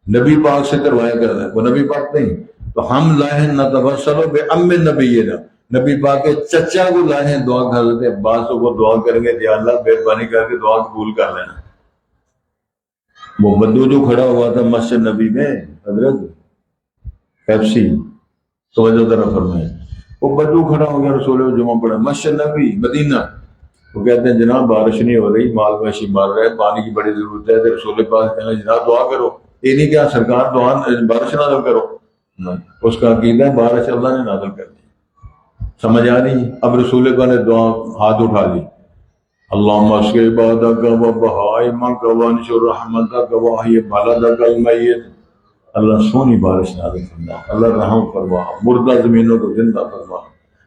نبی پاک سے کروایا کرتا ہے، وہ نبی پاک نہیں، تو ہم لائے ہیں نتوسل بام نبینا، نبی پاک کے چچا کو لائے ہیں دعا، حضرت عباس کو دعا کریں گے یا اللہ مہربانی کر کے دعا قبول کر لینا۔ وہ بدو جو کھڑا ہوا تھا مسجد نبی میں حضرت پیپسی، توجہ ذرا فرمائیں، وہ بدو کھڑا ہو گیا، رسول جمعہ پڑھا مسجد نبی مدینہ، وہ کہتے ہیں جناب بارش نہیں ہو رہی، مال مویشی مار رہے ہیں، پانی کی بڑی ضرورت ہے، تو رسول پاک کہنا جناب دعا کرو، یہ نہیں کیا سرکار دعا بارش نازل کرو، اس کا عقیدہ ہے بارش اللہ نے نازل کر دی۔ سمجھ آ رہی؟ اب رسول پاک نے دعا ہاتھ اٹھا لی، اللہم اسقِ عبادک و بہائمک وانشر رحمتک واحی بلدک المیت، اللہ سونی بارش نازل فرما، اللہ رحم فرما، مردہ زمینوں کو زندہ فرما،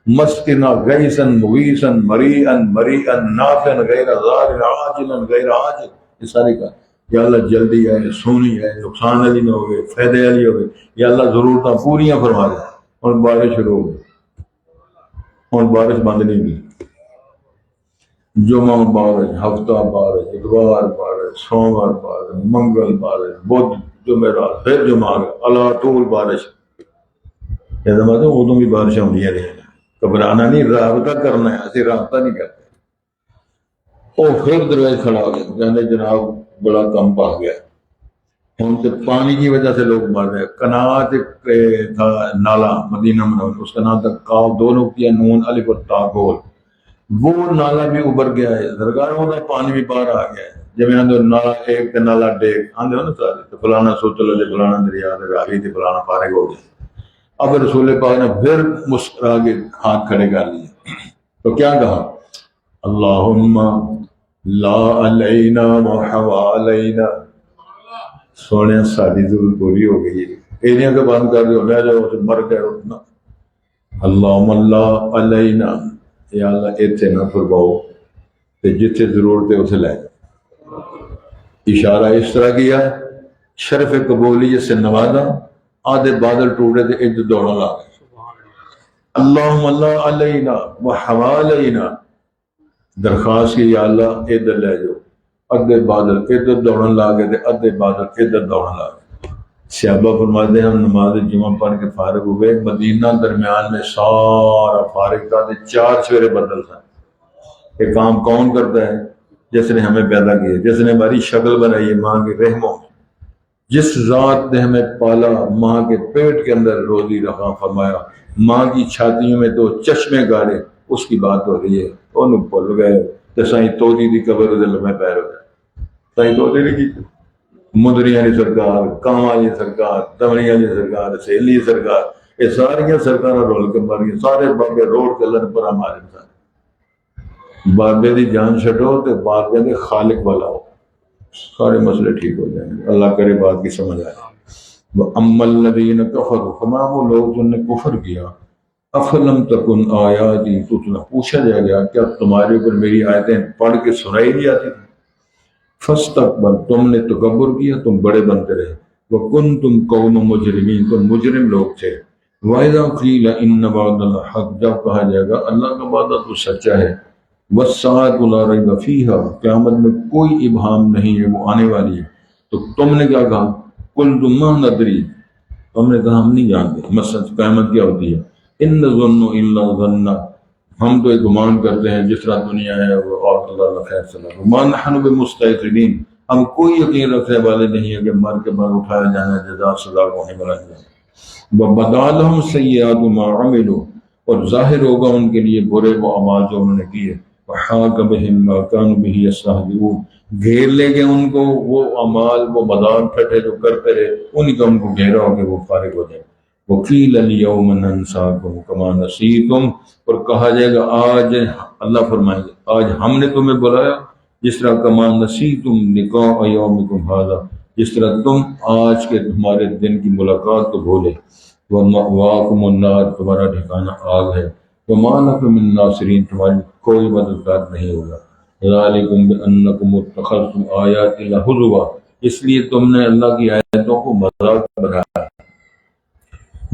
مسقنا غیثا مغیثا مریئا مریئا نافعا غیر ضار عاجلا غیر عاجل، یہ سارے کا یا اللہ جلدی ہے، سونی ہے، نقصان والی نہ ہوگی، فائدے والی ہوگی، یا اللہ ضرورتیں پوریاں فرما دے۔ اور بارش شروع ہو گئی، اور بارش بند نہیں ہوئی، جمعہ بارش، ہفتہ بارش، اتوار بارش، سوموار بارش، منگل بارش، بدھ جمعرات، پھر جمعہ آ گیا، اللہ طول بارش۔ یہ مطلب اردو بھی بارشیں ہونی رہی ہیں، گھبرانا نہیں، رابطہ کرنا ہے، اسی رابطہ نہیں کرتے۔ وہ پھر درویش کھڑا ہو گیا، کہنے جناب بڑا کم پا گیا، ان سے پانی کی وجہ سے لوگ مر رہے۔ کنات تھا نالا مدینہ منورہ، اس کا نام تھا کاف، دونوں کیا نون الف اور تا گول، وہ نالا بھی ابھر گیا ہے، سرکار ہوتا پانی بھی باہر آ گیا ہے۔ جب یہاں تو نالا ایک تے نالا ڈیک آندے ہو نا سارے، تو فلانا سوچ لو جی فلانا دریا راوی تھے، فلانا فارغ ہو گیا۔ اب رسول پاک نے پھر مسکرا کے ہاتھ کھڑے کر لیے، تو کیا کہا؟ اللہم لا علینا وحوالینا، سونے ساری ضرورت پوری ہو گئی ہے، ایریاں کو بند کر دو، لے جاؤ تو مر گئے اٹھنا۔ اللہم لا علینا، یا اللہ ایتھے نہ فرماؤ، تے جتھے ضرورت ہے اسے لے جاؤ۔ اشارہ اس طرح کیا، شرف قبولیت سے نوازا، آدھے بادل ٹوٹے تھے، ایک دوڑا لا گئے۔ اللہم لا علینا وحوالینا، درخواست کی یا اللہ ادھر لے جاؤ، ادھے بادل ادھر دوڑن لا گئے تھے، ادھے بادل ادھر دوڑن لا گئے۔ صحابہ فرماتے ہیں ہم نماز جمعہ پڑھ کے فارغ ہوئے، مدینہ درمیان میں سارا فارغ تھا، 4 سویرے بدل تھا۔ یہ کام کون کرتا ہے؟ جس نے ہمیں پیدا کیا، جس نے ہماری شکل بنائی ہے ماں کے رحموں میں، جس ذات نے ہمیں پالا، ماں کے پیٹ کے اندر روزی رہا فرمایا، ماں کی چھاتیوں میں 2 چشمے گاڑے، اس کی بات ہو رہی ہے۔ انہوں بھول گئے تو سائیں توتی دی قبر دے لمحے پیر ہو گئے، سائیں توتی نے کی مدری علی سرکار، کام علی سرکار، دمڑی علی سرکار، سہیلی سرکار، یہ ساری سرکار رول کے مر گئے، سارے بابے روڈ کے لڑ پر ہمارے ساتھ۔ بابے دی جان چھٹو تو بابے دے خالق والا ہو، سارے مسئلے ٹھیک ہو جائیں گے، اللہ کرے بات کی سمجھ آئے۔ وَأَمَّا الَّذِينَ كَفَرُوا، فرمایا وہ لوگ جن نے کفر کیا، افلم تکن آیاتی تتلا، پوچھا جائے گا کیا تمہارے اوپر میری آیتیں پڑھ کے سنائی نہیں آتی تھی؟ فاستکبر، تم نے تکبر کیا، تم بڑے بنتے رہے، وکنتم قوم مجرمین، تم مجرم لوگ تھے۔ وَإِذَا قِيلَ إِنَّ وَعْدَ اللَّهِ حَقٌّ، جب کہا جائے گا اللہ کا وعدہ تو سچا ہے، وَالسَّاعَةُ لَا رَيْبَ فِيهَا، قیامت میں کوئی ابہام نہیں ہے، وہ آنے والی ہے۔ تو تم نے کیا کہا؟ قُلْتُم مَا نَدْرِي، تم نے کہا ہم نہیں جانتے مثلا قیامت کیا ہوتی ہے۔ ان ظن الا ظن، ہم تو ایک گمان کرتے ہیں جس طرح دنیا ہے، وہ اور اللہ خیر صلاح، ما نحن بمستيقنين، ہم کوئی یقین رکھنے والے نہیں ہیں کہ مر کے بعد اٹھایا جانا، جزا سزا ہونے والا ہے۔ وبدا لهم سیئات ما عملوا، اور ظاہر ہوگا ان کے لیے برے وہ اعمال جو انہوں نے کیے، وحاق بهم ما كانوا به يستهزئون، گھیر لے گے ان کو وہ اعمال، وہ مذاق ٹھٹے جو کرتے رہے، انہی کا ان کو گھیرا ہو کے وہ فارغ ہو جائے۔ وَقِيلَ الْيَوْمَ نَنْسَاكُمْ كَمَا نَسِيتُمْ، اور کہا جائے گا آج، اللہ فرمائیں گے آج ہم نے تمہیں بلایا جس طرح كَمَا نَسِيتُمْ لِقَاءَ يَوْمِكُمْ هَذَا، جس طرح تم آج کے تمہارے دن کی ملاقات کو بھولے۔ وَمَأْوَاكُمُ النَّارُ، تمہارا ٹھکانہ آگ ہے۔ وَمَا لَكُم مِّن نَاصِرِينَ، تمہاری کوئی مددگار نہیں ہوگا۔ ذَلِكُمْ بِأَنَّكُمُ اتَّخَذْتُمْ آيَاتِ اللَّهِ هُزُوًا، اس لیے تم نے اللہ کی آیتوں کو مذاق بنایا۔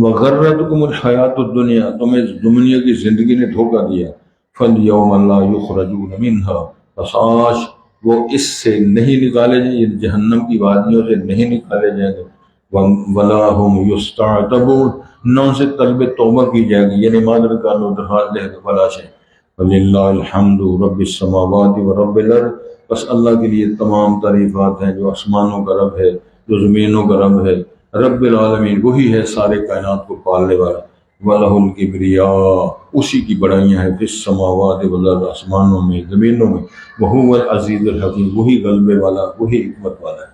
وَغَرَّتْكُمُ الْحَيَاةُ الدُّنْيَا، تمہیں اس دنیا کی زندگی نے دھوکہ دیا۔ فَالْيَوْمَ لَا يُخْرَجُونَ مِنْهَا، بس آج وہ اس سے نہیں نکالے جائیں گے، جہنم کی وادیوں سے نہیں نکالے جائیں گے۔ وَلَا هُمْ يُسْتَعْتَبُونَ، نہ ان سے طلب توبہ کی جائے گی، یعنی معذرت کا لو درخواست لے کے فلا سے۔ وَلِلَّهِ الْحَمْدُ رَبِّ السَّمَاوَاتِ وَرَبِّ الْأَرْضِ، بس اللہ کے لیے تمام تعریفات ہیں، جو آسمانوں کا رب ہے، جو زمینوں کا رب ہے، رب العالمین، وہی ہے سارے کائنات کو پالنے والا۔ وَلَهُ الْكِبْرِيَاءُ، اسی کی بڑائیاں ہیں، فِي السَّمَاوَاتِ وَالْأَرْضِ، آسمانوں میں زمینوں میں، وَهُوَ الْعَزِيزُ الْحَكِيمُ، وہی غلبے والا، وہی حکمت والا ہے۔